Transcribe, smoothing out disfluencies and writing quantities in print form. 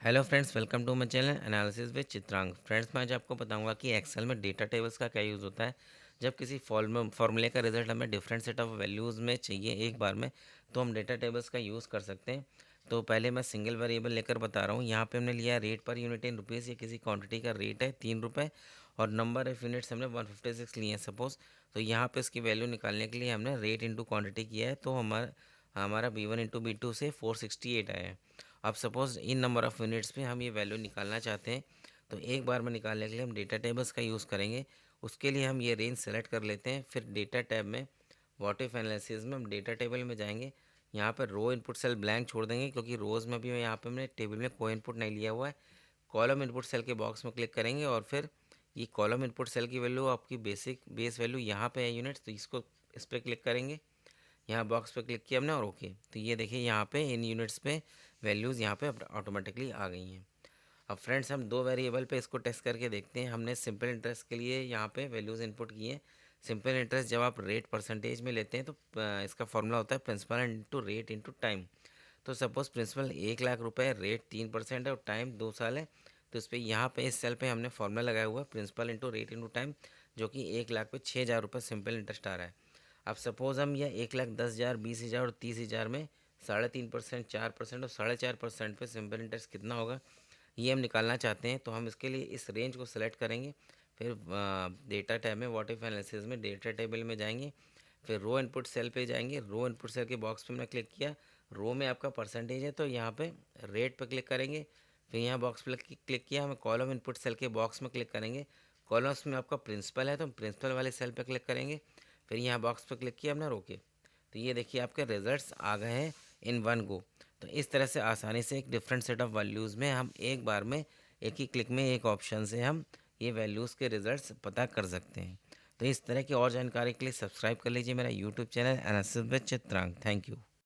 Hello friends, welcome to my channel analysis with Chitrang. Friends, मैं आज आपको बताऊंगा कि एक्सेल में डेटा टेबल्स का क्या यूज़ होता है। जब किसी फॉर्मूले का रिजल्ट हमें डिफरेंट सेट ऑफ वैल्यूज़ में चाहिए एक बार में, तो हम डेटा टेबल्स का यूज़ कर सकते हैं। तो पहले मैं सिंगल वेरिएबल लेकर बता रहा हूँ। यहाँ पे हमने लिया rate per unit in rupees. ये किसी क्वांटिटी का रेट है 3 रुपये, और नंबर ऑफ यूनिट्स हमने 156 लिए हैं सपोज़। तो यहाँ पे इसकी वैल्यू निकालने के लिए हमने रेट इंटू क्वान्टिटी किया है। तो हमारा हमारा B1 इंटू B2 से 468 आया है। अब suppose in number of units पे हम ये वैल्यू निकालना चाहते हैं, तो एक बार में निकालने के लिए हम डेटा टेबल्स का यूज़ करेंगे। उसके लिए हम ये रेंज सेलेक्ट कर लेते हैं। फिर डेटा टैब में व्हाट इफ एनालिसिस में हम डेटा टेबल में जाएंगे। यहाँ पर रो इनपुट सेल ब्लैंक छोड़ देंगे, क्योंकि रोज़ में भी यहाँ पे हमने टेबल में कोई इनपुट नहीं लिया हुआ है। कॉलम इनपुट सेल के बॉक्स में क्लिक करेंगे, और फिर ये कॉलम इनपुट सेल की वैल्यू आपकी बेस वैल्यू यहाँ पे है यूनिट्स, तो इसको इस पर क्लिक करेंगे। यहाँ बॉक्स पे क्लिक किया हमने और ओके। तो ये देखिए यहाँ पे इन यूनिट्स पे वैल्यूज़ यहाँ पे ऑटोमेटिकली आ गई हैं। अब फ्रेंड्स, हम दो वेरिएबल पे इसको टेस्ट करके देखते हैं। हमने सिंपल इंटरेस्ट के लिए यहाँ पे वैल्यूज़ इनपुट किए हैं। सिंपल इंटरेस्ट जब आप रेट परसेंटेज में लेते हैं, तो इसका फॉर्मूला होता है principal into rate into time. तो सपोज़ प्रिंसिपल 1 लाख रुपए, रेट 3% है और टाइम 2 साल है। तो इस पर यहाँ पे इस सेल पे हमने फॉर्मूला लगाया हुआ है principal into rate into time, जो कि 1 लाख पे 6,000 रुपये सिंपल इंटरेस्ट आ रहा है। अब सपोज़ हम यह 1,10,000, 20,000 और 30,000 में 3.5%, 4% और 4.5% पे सिंपल इंटरेस्ट कितना होगा, ये हम निकालना चाहते हैं। तो हम इसके लिए इस रेंज को सेलेक्ट करेंगे। फिर डेटा टैब में व्हाट इफ एनालिसिस में डेटा टेबल में जाएंगे। फिर रो इनपुट सेल पे जाएंगे। रो इनपुट सेल के बॉक्स पे हमने क्लिक किया। रो में आपका परसेंटेज है, तो यहाँ पे रेट पे क्लिक करेंगे। फिर यहाँ बॉक्स पे क्लिक किया, हमें कॉलम इनपुट सेल के बॉक्स में क्लिक करेंगे। कॉलम्स में आपका प्रिंसिपल है, तो प्रिंसिपल वाले सेल पे क्लिक करेंगे। फिर यहाँ बॉक्स पे क्लिक किया हमने रोके। तो ये देखिए आपके रिजल्ट्स आ गए हैं इन वन गो। तो इस तरह से आसानी से एक डिफरेंट सेट ऑफ वैल्यूज़ में हम एक बार में एक ही क्लिक में एक ऑप्शन से हम ये वैल्यूज़ के रिजल्ट्स पता कर सकते हैं। तो इस तरह की और जानकारी के लिए सब्सक्राइब कर लीजिए मेरा YouTube channel analysis with Chitrang. Thank you.